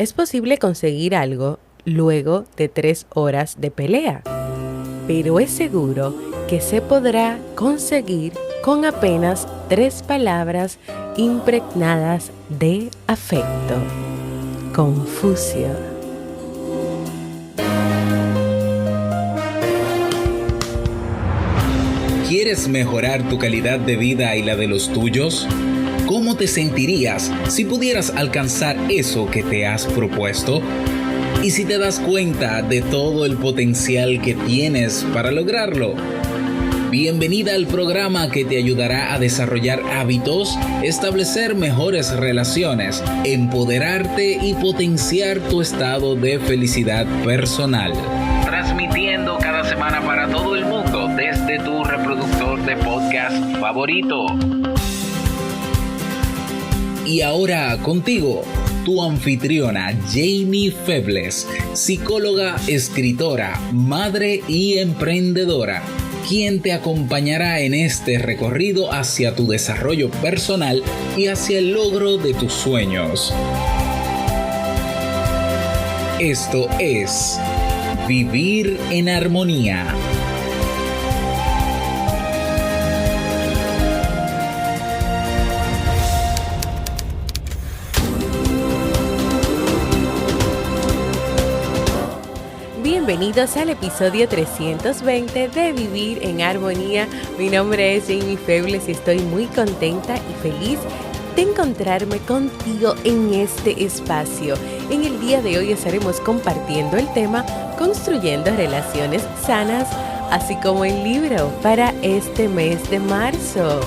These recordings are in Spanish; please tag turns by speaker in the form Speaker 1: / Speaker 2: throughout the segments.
Speaker 1: Es posible conseguir algo luego de 3 horas de pelea, pero es seguro que se podrá conseguir con apenas 3 palabras impregnadas de afecto. Confucio.
Speaker 2: ¿Quieres mejorar tu calidad de vida y la de los tuyos? ¿Cómo te sentirías si pudieras alcanzar eso que te has propuesto? ¿Y si te das cuenta de todo el potencial que tienes para lograrlo? Bienvenida al programa que te ayudará a desarrollar hábitos, establecer mejores relaciones, empoderarte y potenciar tu estado de felicidad personal. Transmitiendo cada semana para todo el mundo desde tu reproductor de podcast favorito. Y ahora contigo, tu anfitriona Jamie Febles, psicóloga, escritora, madre y emprendedora, quien te acompañará en este recorrido hacia tu desarrollo personal y hacia el logro de tus sueños. Esto es Vivir en Armonía.
Speaker 1: Bienvenidos al episodio 320 de Vivir en Armonía. Mi nombre es Jamie Febles y estoy muy contenta y feliz de encontrarme contigo en este espacio. En el día de hoy estaremos compartiendo el tema Construyendo Relaciones Sanas, así como el libro para este mes de marzo.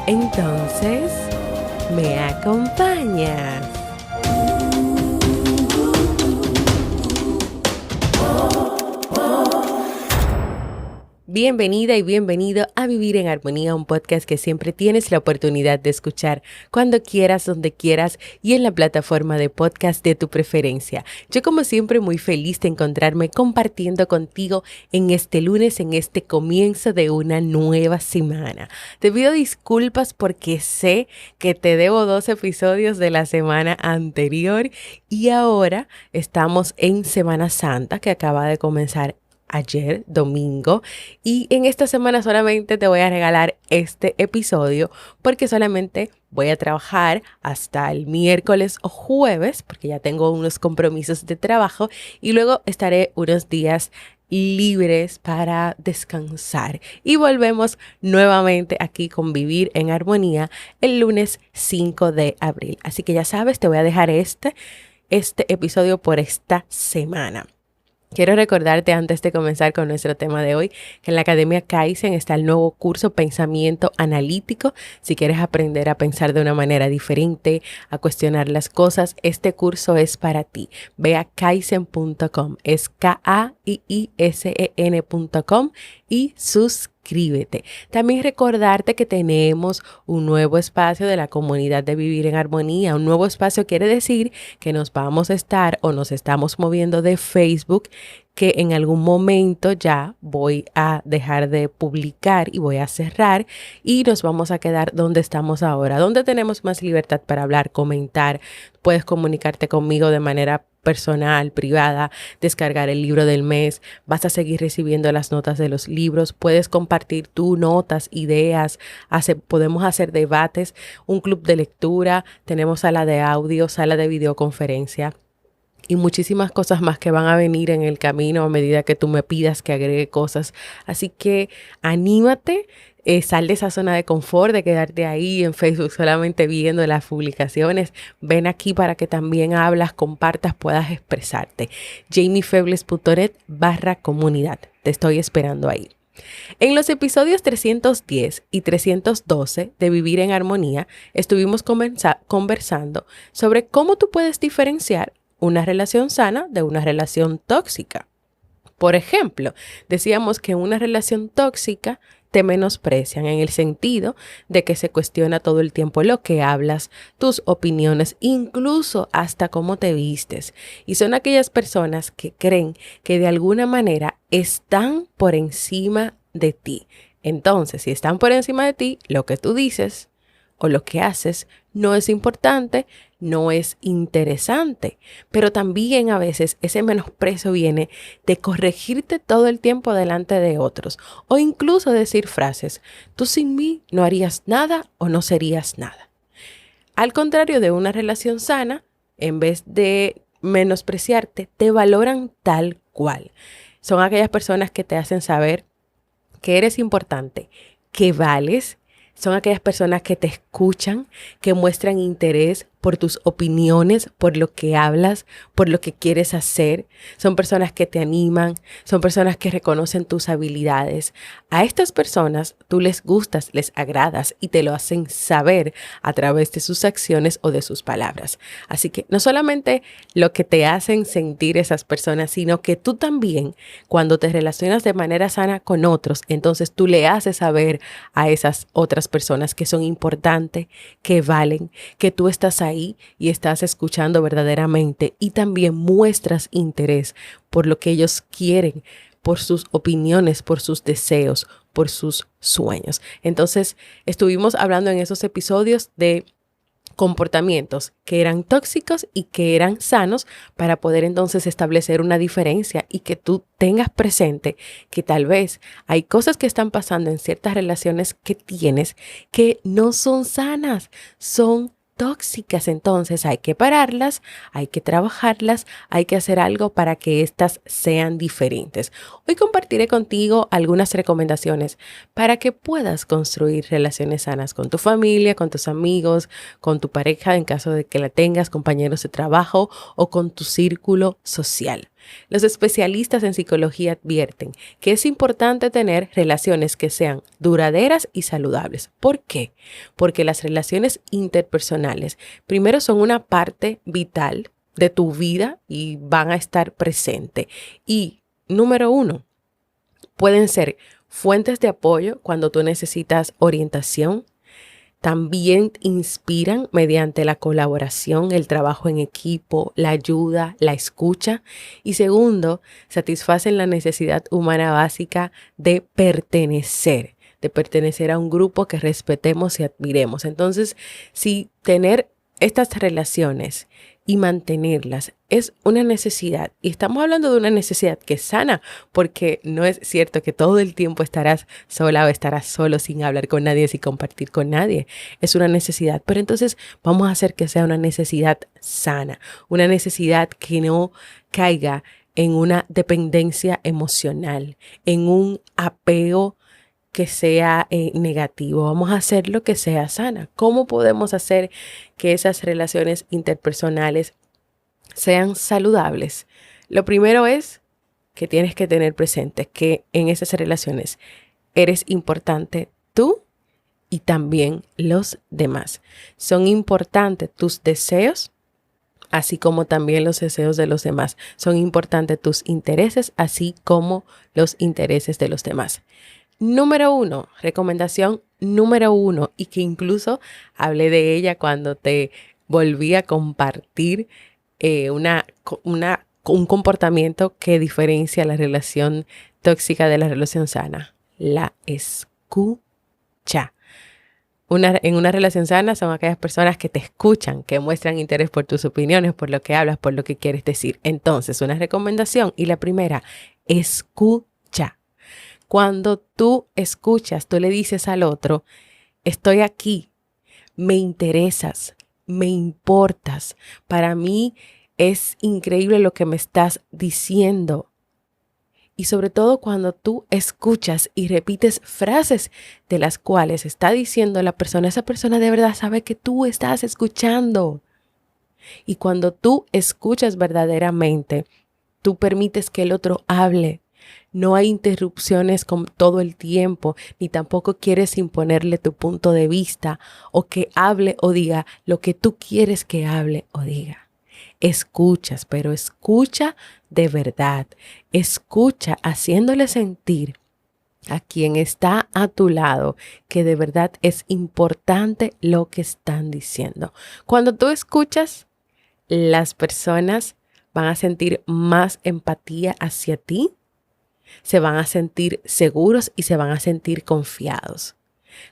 Speaker 1: Entonces, ¿me acompañas? Bienvenida y bienvenido a Vivir en Armonía, un podcast que siempre tienes la oportunidad de escuchar cuando quieras, donde quieras y en la plataforma de podcast de tu preferencia. Yo como siempre muy feliz de encontrarme compartiendo contigo en este lunes, en este comienzo de una nueva semana. Te pido disculpas porque sé que te debo 2 episodios de la semana anterior y ahora estamos en Semana Santa que acaba de comenzar ayer, domingo, y en esta semana solamente te voy a regalar este episodio porque solamente voy a trabajar hasta el miércoles o jueves porque ya tengo unos compromisos de trabajo y luego estaré unos días libres para descansar y volvemos nuevamente aquí con Vivir en Armonía el lunes 5 de abril. Así que ya sabes, te voy a dejar este episodio por esta semana. Quiero recordarte antes de comenzar con nuestro tema de hoy que en la Academia Kaizen está el nuevo curso Pensamiento Analítico. Si quieres aprender a pensar de una manera diferente, a cuestionar las cosas, este curso es para ti. Ve a kaizen.com, es KAIISEN.com y suscríbete. También recordarte que tenemos un nuevo espacio de la comunidad de Vivir en Armonía. Un nuevo espacio quiere decir que nos vamos a estar o nos estamos moviendo de Facebook, que en algún momento ya voy a dejar de publicar y voy a cerrar y nos vamos a quedar donde estamos ahora, donde tenemos más libertad para hablar, comentar. Puedes comunicarte conmigo de manera personal, privada, descargar el libro del mes, vas a seguir recibiendo las notas de los libros, puedes compartir tus notas, ideas, podemos hacer debates, un club de lectura, tenemos sala de audio, sala de videoconferencia y muchísimas cosas más que van a venir en el camino a medida que tú me pidas que agregue cosas. Así que anímate. Sal de esa zona de confort, de quedarte ahí en Facebook solamente viendo las publicaciones. Ven aquí para que también hablas, compartas, puedas expresarte. jamiefebles.net/comunidad. Te estoy esperando ahí. En los episodios 310 y 312 de Vivir en Armonía, estuvimos conversando sobre cómo tú puedes diferenciar una relación sana de una relación tóxica. Por ejemplo, decíamos que una relación tóxica te menosprecian en el sentido de que se cuestiona todo el tiempo lo que hablas, tus opiniones, incluso hasta cómo te vistes. Y son aquellas personas que creen que de alguna manera están por encima de ti. Entonces, si están por encima de ti, lo que tú dices o lo que haces no es importante, no es interesante. Pero también a veces ese menosprecio viene de corregirte todo el tiempo delante de otros o incluso decir frases, tú sin mí no harías nada o no serías nada. Al contrario de una relación sana, en vez de menospreciarte, te valoran tal cual. Son aquellas personas que te hacen saber que eres importante, que vales. Son aquellas personas que te escuchan, que muestran interés por tus opiniones, por lo que hablas, por lo que quieres hacer. Son personas que te animan, son personas que reconocen tus habilidades. A estas personas tú les gustas, les agradas y te lo hacen saber a través de sus acciones o de sus palabras. Así que no solamente lo que te hacen sentir esas personas, sino que tú también, cuando te relacionas de manera sana con otros, entonces tú le haces saber a esas otras personas que son importantes, que valen, que tú estás ahí y estás escuchando verdaderamente y también muestras interés por lo que ellos quieren, por sus opiniones, por sus deseos, por sus sueños. Entonces, estuvimos hablando en esos episodios de comportamientos que eran tóxicos y que eran sanos para poder entonces establecer una diferencia y que tú tengas presente que tal vez hay cosas que están pasando en ciertas relaciones que tienes que no son sanas, son tóxicas. Entonces hay que pararlas, hay que trabajarlas, hay que hacer algo para que éstas sean diferentes. Hoy compartiré contigo algunas recomendaciones para que puedas construir relaciones sanas con tu familia, con tus amigos, con tu pareja en caso de que la tengas, compañeros de trabajo o con tu círculo social. Los especialistas en psicología advierten que es importante tener relaciones que sean duraderas y saludables. ¿Por qué? Porque las relaciones interpersonales primero son una parte vital de tu vida y van a estar presentes. Y número 1, pueden ser fuentes de apoyo cuando tú necesitas orientación. También inspiran mediante la colaboración, el trabajo en equipo, la ayuda, la escucha. Y segundo, satisfacen la necesidad humana básica de pertenecer a un grupo que respetemos y admiremos. Entonces, si tener estas relaciones y mantenerlas es una necesidad, y estamos hablando de una necesidad que es sana, porque no es cierto que todo el tiempo estarás sola o estarás solo sin hablar con nadie, sin compartir con nadie. Es una necesidad, pero entonces vamos a hacer que sea una necesidad sana, una necesidad que no caiga en una dependencia emocional, en un apego que sea negativo. Vamos a hacer lo que sea sana. ¿Cómo podemos hacer que esas relaciones interpersonales sean saludables? Lo primero es que tienes que tener presente que en esas relaciones eres importante tú y también los demás. Son importantes tus deseos, así como también los deseos de los demás. Son importantes tus intereses, así como los intereses de los demás. Número 1, recomendación número 1, y que incluso hablé de ella cuando te volví a compartir un comportamiento que diferencia la relación tóxica de la relación sana: la escucha. En una relación sana son aquellas personas que te escuchan, que muestran interés por tus opiniones, por lo que hablas, por lo que quieres decir. Entonces, una recomendación, y la primera, escucha. Cuando tú escuchas, tú le dices al otro, estoy aquí, me interesas, me importas, para mí es increíble lo que me estás diciendo. Y sobre todo cuando tú escuchas y repites frases de las cuales está diciendo la persona, esa persona de verdad sabe que tú estás escuchando. Y cuando tú escuchas verdaderamente, tú permites que el otro hable. No hay interrupciones con todo el tiempo, ni tampoco quieres imponerle tu punto de vista o que hable o diga lo que tú quieres que hable o diga. Escuchas, pero escucha de verdad. Escucha haciéndole sentir a quien está a tu lado que de verdad es importante lo que están diciendo. Cuando tú escuchas, las personas van a sentir más empatía hacia ti. Se van a sentir seguros y se van a sentir confiados.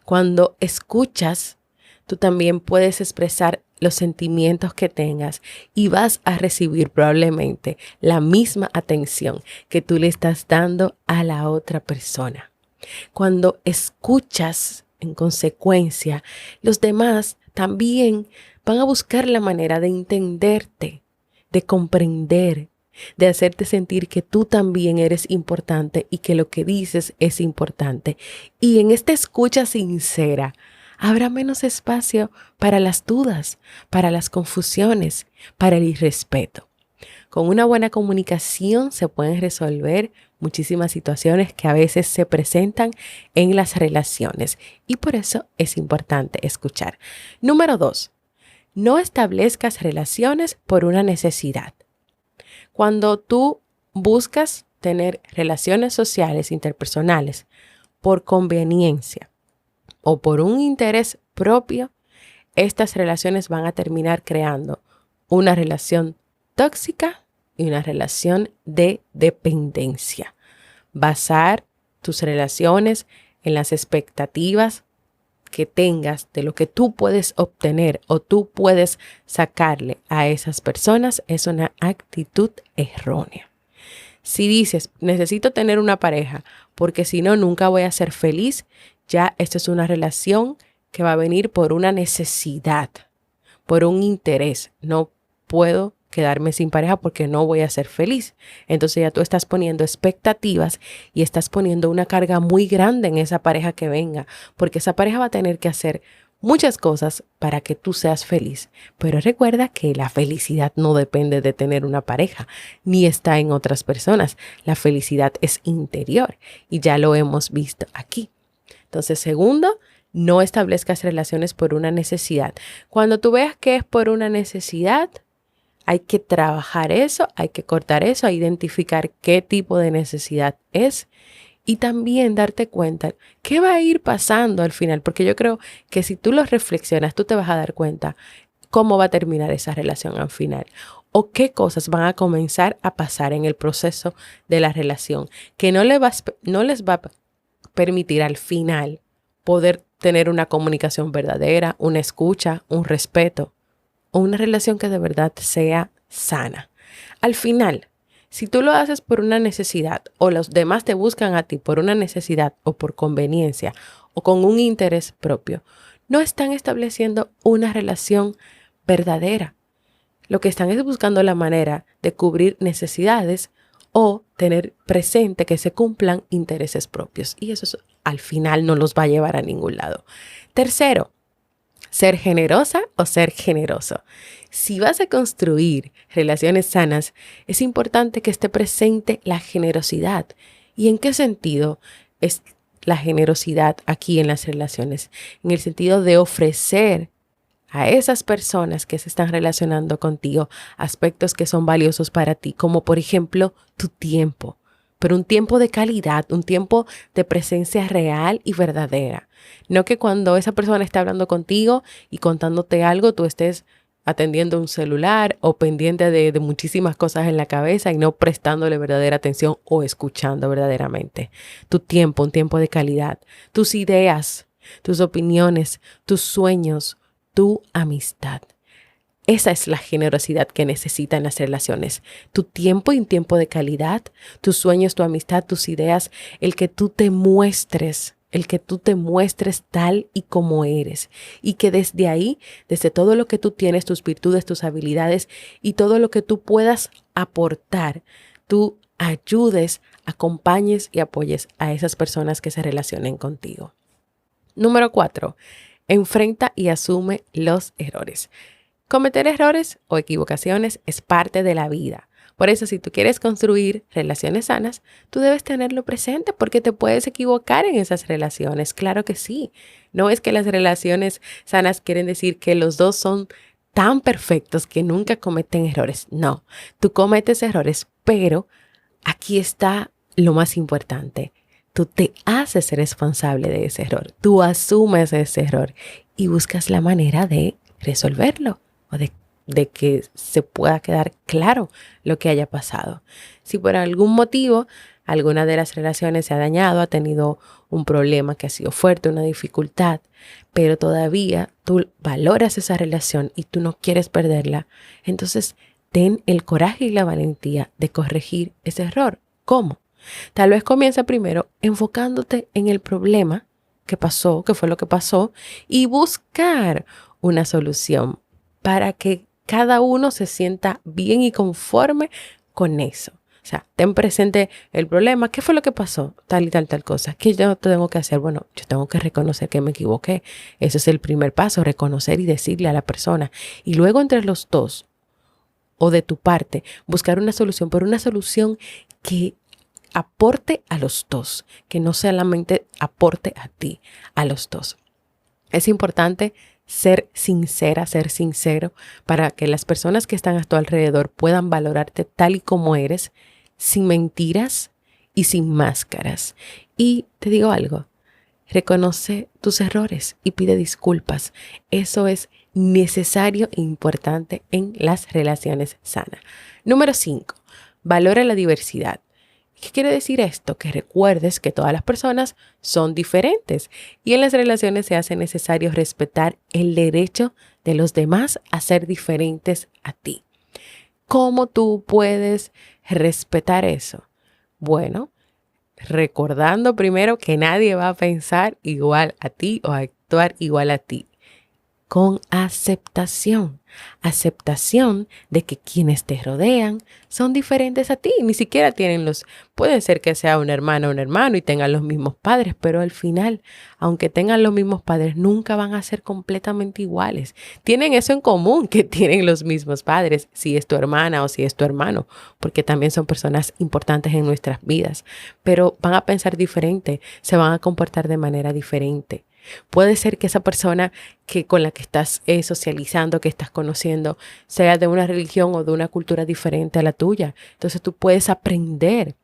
Speaker 1: Cuando escuchas, tú también puedes expresar los sentimientos que tengas y vas a recibir probablemente la misma atención que tú le estás dando a la otra persona. Cuando escuchas, en consecuencia, los demás también van a buscar la manera de entenderte, de comprender, de hacerte sentir que tú también eres importante y que lo que dices es importante. Y en esta escucha sincera, habrá menos espacio para las dudas, para las confusiones, para el irrespeto. Con una buena comunicación se pueden resolver muchísimas situaciones que a veces se presentan en las relaciones y por eso es importante escuchar. Número 2, no establezcas relaciones por una necesidad. Cuando tú buscas tener relaciones sociales interpersonales por conveniencia o por un interés propio, estas relaciones van a terminar creando una relación tóxica y una relación de dependencia. Basar tus relaciones en las expectativas que tengas de lo que tú puedes obtener o tú puedes sacarle a esas personas es una actitud errónea. Si dices, necesito tener una pareja porque si no, nunca voy a ser feliz, ya esto es una relación que va a venir por una necesidad, por un interés. No puedo quedarme sin pareja porque no voy a ser feliz. Entonces ya tú estás poniendo expectativas y estás poniendo una carga muy grande en esa pareja que venga, porque esa pareja va a tener que hacer muchas cosas para que tú seas feliz. Pero recuerda que la felicidad no depende de tener una pareja, ni está en otras personas. La felicidad es interior y ya lo hemos visto aquí. Entonces, segundo, no establezcas relaciones por una necesidad. Cuando tú veas que es por una necesidad, hay que trabajar eso, hay que cortar eso, identificar qué tipo de necesidad es y también darte cuenta qué va a ir pasando al final, porque yo creo que si tú lo reflexionas, tú te vas a dar cuenta cómo va a terminar esa relación al final o qué cosas van a comenzar a pasar en el proceso de la relación que no les va a permitir al final poder tener una comunicación verdadera, una escucha, un respeto o una relación que de verdad sea sana. Al final, si tú lo haces por una necesidad o los demás te buscan a ti por una necesidad o por conveniencia o con un interés propio, no están estableciendo una relación verdadera. Lo que están es buscando la manera de cubrir necesidades o tener presente que se cumplan intereses propios. Y eso al final no los va a llevar a ningún lado. Tercero, ser generosa o ser generoso. Si vas a construir relaciones sanas, es importante que esté presente la generosidad. ¿Y en qué sentido es la generosidad aquí en las relaciones? En el sentido de ofrecer a esas personas que se están relacionando contigo aspectos que son valiosos para ti, como por ejemplo tu tiempo, pero un tiempo de calidad, un tiempo de presencia real y verdadera. No que cuando esa persona está hablando contigo y contándote algo, tú estés atendiendo un celular o pendiente de muchísimas cosas en la cabeza y no prestándole verdadera atención o escuchando verdaderamente. Tu tiempo, un tiempo de calidad, tus ideas, tus opiniones, tus sueños, tu amistad. Esa es la generosidad que necesitan las relaciones. Tu tiempo y un tiempo de calidad, tus sueños, tu amistad, tus ideas, el que tú te muestres tal y como eres. Y que desde ahí, desde todo lo que tú tienes, tus virtudes, tus habilidades y todo lo que tú puedas aportar, tú ayudes, acompañes y apoyes a esas personas que se relacionen contigo. Número 4. Enfrenta y asume los errores. Cometer errores o equivocaciones es parte de la vida. Por eso, si tú quieres construir relaciones sanas, tú debes tenerlo presente porque te puedes equivocar en esas relaciones. Claro que sí. No es que las relaciones sanas quieren decir que los dos son tan perfectos que nunca cometen errores. No, tú cometes errores, pero aquí está lo más importante. Tú te haces responsable de ese error. Tú asumes ese error y buscas la manera de resolverlo o de que se pueda quedar claro lo que haya pasado. Si por algún motivo alguna de las relaciones se ha dañado, ha tenido un problema que ha sido fuerte, una dificultad, pero todavía tú valoras esa relación y tú no quieres perderla, entonces ten el coraje y la valentía de corregir ese error. ¿Cómo? Tal vez comienza primero enfocándote en el problema que pasó, que fue lo que pasó, y buscar una solución para que cada uno se sienta bien y conforme con eso. O sea, ten presente el problema. ¿Qué fue lo que pasó? Tal y tal, tal cosa. ¿Qué yo tengo que hacer? Bueno, yo tengo que reconocer que me equivoqué. Ese es el primer paso, reconocer y decirle a la persona. Y luego entre los dos, o de tu parte, buscar una solución, pero una solución que aporte a los dos, que no solamente aporte a ti, a los dos. Es importante ser sincera, ser sincero para que las personas que están a tu alrededor puedan valorarte tal y como eres, sin mentiras y sin máscaras. Y te digo algo, reconoce tus errores y pide disculpas. Eso es necesario e importante en las relaciones sanas. Número 5, valora la diversidad. ¿Qué quiere decir esto? Que recuerdes que todas las personas son diferentes y en las relaciones se hace necesario respetar el derecho de los demás a ser diferentes a ti. ¿Cómo tú puedes respetar eso? Bueno, recordando primero que nadie va a pensar igual a ti o a actuar igual a ti. Con aceptación. Aceptación de que quienes te rodean son diferentes a ti. Ni siquiera tienen puede ser que sea una hermana o un hermano y tengan los mismos padres, pero al final, aunque tengan los mismos padres, nunca van a ser completamente iguales. Tienen eso en común, que tienen los mismos padres, si es tu hermana o si es tu hermano, porque también son personas importantes en nuestras vidas, pero van a pensar diferente, se van a comportar de manera diferente. Puede ser que esa persona con la que estás socializando, que estás conociendo, sea de una religión o de una cultura diferente a la tuya. Entonces tú puedes aprender,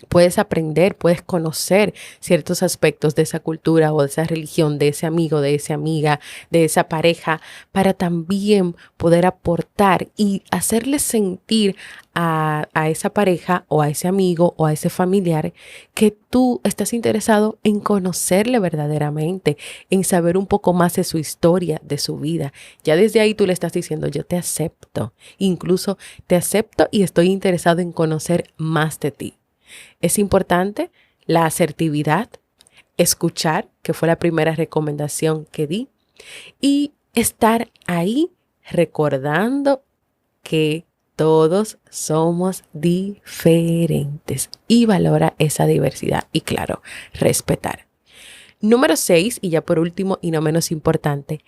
Speaker 1: puedes conocer ciertos aspectos de esa cultura o de esa religión, de ese amigo, de esa amiga, de esa pareja, para también poder aportar y hacerle sentir a esa pareja o a ese amigo o a ese familiar que tú estás interesado en conocerle verdaderamente, en saber un poco más de su historia, de su vida. Ya desde ahí tú le estás diciendo, yo te acepto, incluso te acepto y estoy interesado en conocer más de ti. Es importante la asertividad, escuchar, que fue la primera recomendación que di, y estar ahí recordando que todos somos diferentes y valora esa diversidad y claro, respetar. Número 6, y ya por último y no menos importante,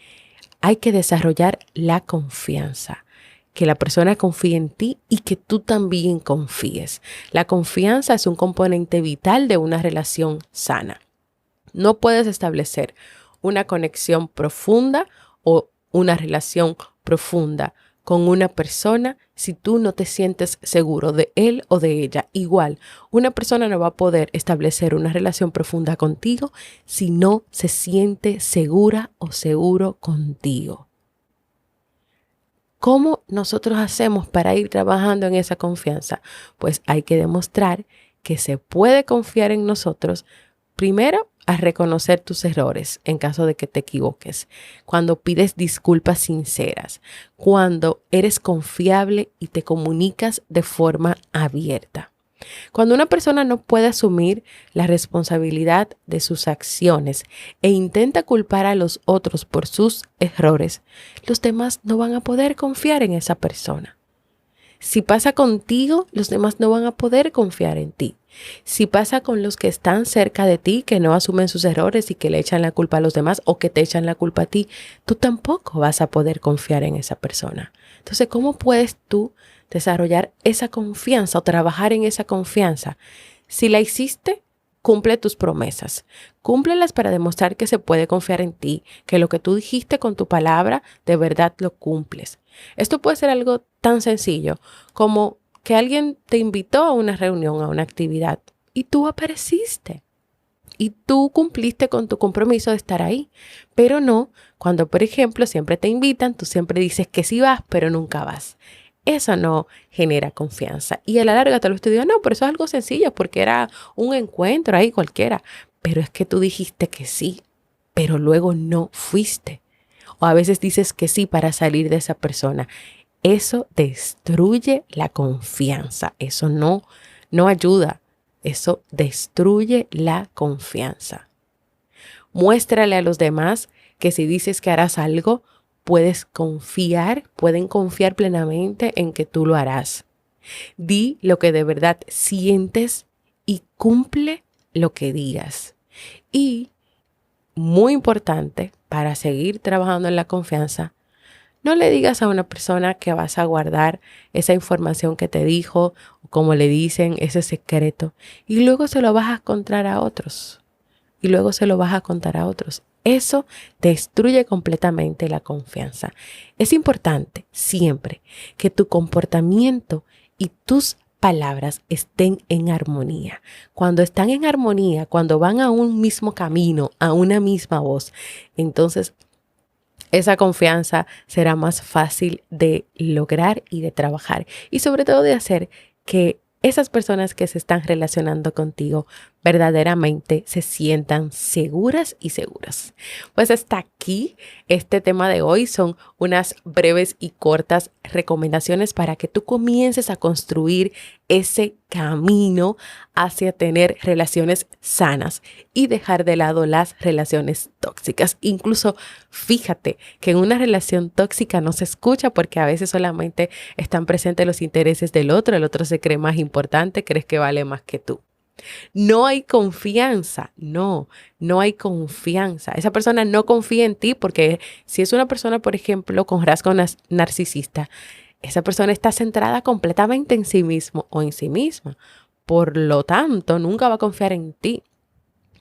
Speaker 1: hay que desarrollar la confianza. Que la persona confíe en ti y que tú también confíes. La confianza es un componente vital de una relación sana. No puedes establecer una conexión profunda o una relación profunda con una persona si tú no te sientes seguro de él o de ella. Igual, una persona no va a poder establecer una relación profunda contigo si no se siente segura o seguro contigo. ¿Cómo nosotros hacemos para ir trabajando en esa confianza? Pues hay que demostrar que se puede confiar en nosotros, primero, a reconocer tus errores en caso de que te equivoques, cuando pides disculpas sinceras, cuando eres confiable y te comunicas de forma abierta. Cuando una persona no puede asumir la responsabilidad de sus acciones e intenta culpar a los otros por sus errores, los demás no van a poder confiar en esa persona. Si pasa contigo, los demás no van a poder confiar en ti. Si pasa con los que están cerca de ti, que no asumen sus errores y que le echan la culpa a los demás o que te echan la culpa a ti, tú tampoco vas a poder confiar en esa persona. Entonces, ¿cómo puedes tú desarrollar esa confianza o trabajar en esa confianza? Si la hiciste, cumple tus promesas. Cúmplelas para demostrar que se puede confiar en ti, que lo que tú dijiste con tu palabra, de verdad lo cumples. Esto puede ser algo tan sencillo como que alguien te invitó a una reunión, a una actividad, y tú apareciste. Y tú cumpliste con tu compromiso de estar ahí. Pero no, cuando por ejemplo siempre te invitan, tú siempre dices que sí vas, pero nunca vas. Eso no genera confianza. Y a la larga tal vez te diga, no, pero eso es algo sencillo porque era un encuentro ahí cualquiera. Pero es que tú dijiste que sí, pero luego no fuiste. O a veces dices que sí para salir de esa persona. Eso destruye la confianza. Eso no ayuda. Eso destruye la confianza. Muéstrale a los demás que si dices que harás algo, pueden confiar plenamente en que tú lo harás. Di lo que de verdad sientes y cumple lo que digas. Y, muy importante, para seguir trabajando en la confianza, no le digas a una persona que vas a guardar esa información que te dijo, o como le dicen, ese secreto, y luego se lo vas a contar a otros. Eso destruye completamente la confianza. Es importante siempre que tu comportamiento y tus palabras estén en armonía. Cuando están en armonía, cuando van a un mismo camino, a una misma voz, entonces esa confianza será más fácil de lograr y de trabajar y sobre todo de hacer que esas personas que se están relacionando contigo verdaderamente se sientan seguras y seguras. Pues hasta aquí este tema de hoy. Son unas breves y cortas recomendaciones para que tú comiences a construir ese camino hacia tener relaciones sanas y dejar de lado las relaciones tóxicas. Incluso fíjate que en una relación tóxica no se escucha porque a veces solamente están presentes los intereses del otro. El otro se cree más importante, crees que vale más que tú. No hay confianza, no hay confianza. Esa persona no confía en ti porque si es una persona, por ejemplo, con rasgo narcisista, esa persona está centrada completamente en sí mismo o en sí misma. Por lo tanto, nunca va a confiar en ti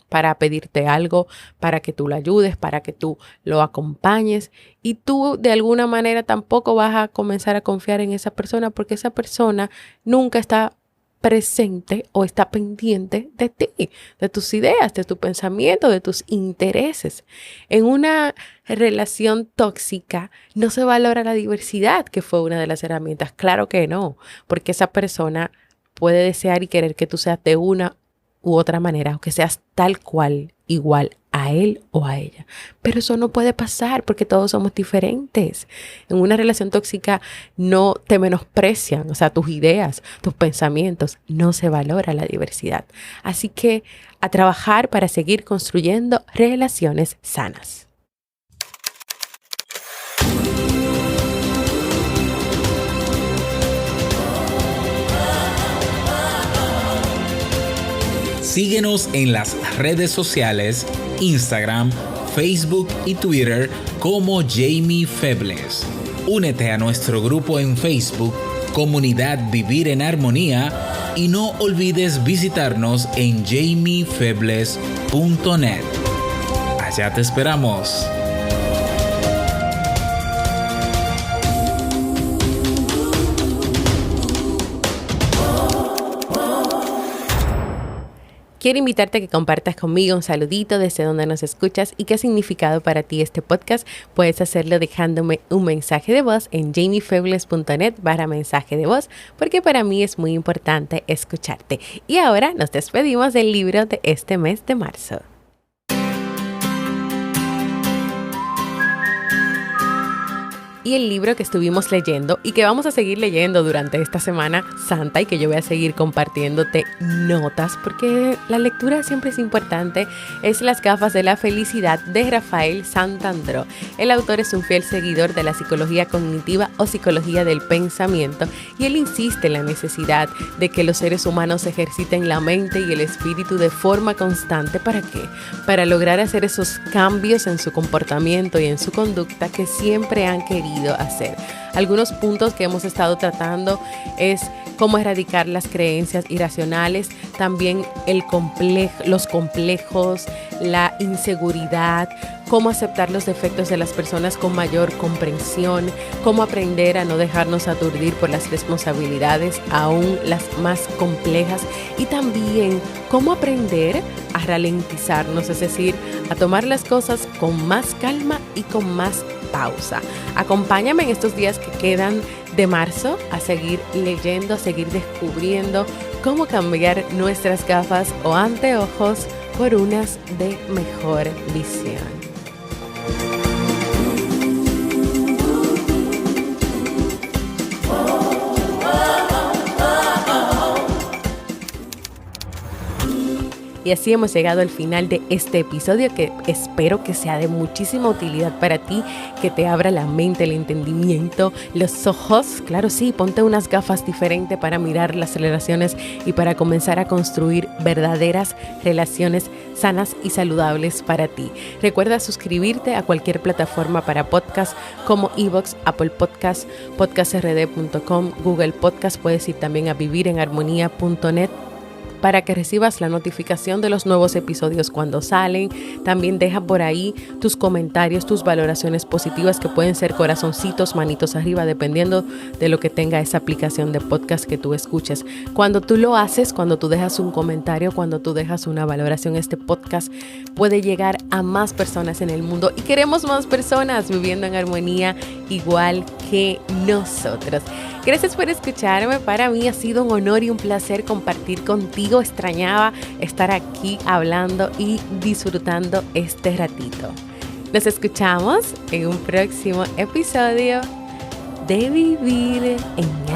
Speaker 1: para pedirte algo, para que tú lo ayudes, para que tú lo acompañes. Y tú de alguna manera tampoco vas a comenzar a confiar en esa persona porque esa persona nunca está presente o está pendiente de ti, de tus ideas, de tu pensamiento, de tus intereses. En una relación tóxica no se valora la diversidad, que fue una de las herramientas. Claro que no, porque esa persona puede desear y querer que tú seas de una u otra manera, o que seas tal cual, igual a él o a ella. Pero eso no puede pasar porque todos somos diferentes. En una relación tóxica no te menosprecian, o sea, tus ideas, tus pensamientos, no se valora la diversidad. Así que a trabajar para seguir construyendo relaciones sanas.
Speaker 2: Síguenos en las redes sociales, Instagram, Facebook y Twitter como Jamie Febles. Únete a nuestro grupo en Facebook, Comunidad Vivir en Armonía, y no olvides visitarnos en jamiefebles.net. Allá te esperamos.
Speaker 1: Quiero invitarte a que compartas conmigo un saludito desde donde nos escuchas y qué ha significado para ti este podcast. Puedes hacerlo dejándome un mensaje de voz en jamiefebles.net/mensaje de voz, porque para mí es muy importante escucharte. Y ahora nos despedimos del libro de este mes de marzo. Y el libro que estuvimos leyendo y que vamos a seguir leyendo durante esta Semana Santa y que yo voy a seguir compartiéndote notas porque la lectura siempre es importante, es Las gafas de la felicidad de Rafael Santandreu. El autor es un fiel seguidor de la psicología cognitiva o psicología del pensamiento y él insiste en la necesidad de que los seres humanos ejerciten la mente y el espíritu de forma constante. ¿Para qué? Para lograr hacer esos cambios en su comportamiento y en su conducta que siempre han querido hacer. Algunos puntos que hemos estado tratando es cómo erradicar las creencias irracionales, también los complejos, la inseguridad, cómo aceptar los defectos de las personas con mayor comprensión, cómo aprender a no dejarnos aturdir por las responsabilidades, aún las más complejas, y también cómo aprender a ralentizarnos, es decir, a tomar las cosas con más calma y con más pausa. Acompáñame en estos días que quedan de marzo a seguir leyendo, a seguir descubriendo cómo cambiar nuestras gafas o anteojos por unas de mejor visión. Y así hemos llegado al final de este episodio que espero que sea de muchísima utilidad para ti, que te abra la mente, el entendimiento, los ojos. Claro, sí, ponte unas gafas diferentes para mirar las relaciones y para comenzar a construir verdaderas relaciones sanas y saludables para ti. Recuerda suscribirte a cualquier plataforma para podcast como iVoox, Apple Podcast, podcastrd.com, Google Podcast. Puedes ir también a vivirenharmonía.net para que recibas la notificación de los nuevos episodios cuando salen. También deja por ahí tus comentarios, tus valoraciones positivas, que pueden ser corazoncitos, manitos arriba, dependiendo de lo que tenga esa aplicación de podcast que tú escuches. Cuando tú lo haces, cuando tú dejas un comentario, cuando tú dejas una valoración, este podcast puede llegar a más personas en el mundo, y queremos más personas viviendo en armonía igual que nosotros. Gracias por escucharme. Para mí ha sido un honor y un placer compartir contigo. Extrañaba estar aquí hablando y disfrutando este ratito. Nos escuchamos en un próximo episodio de Vivir en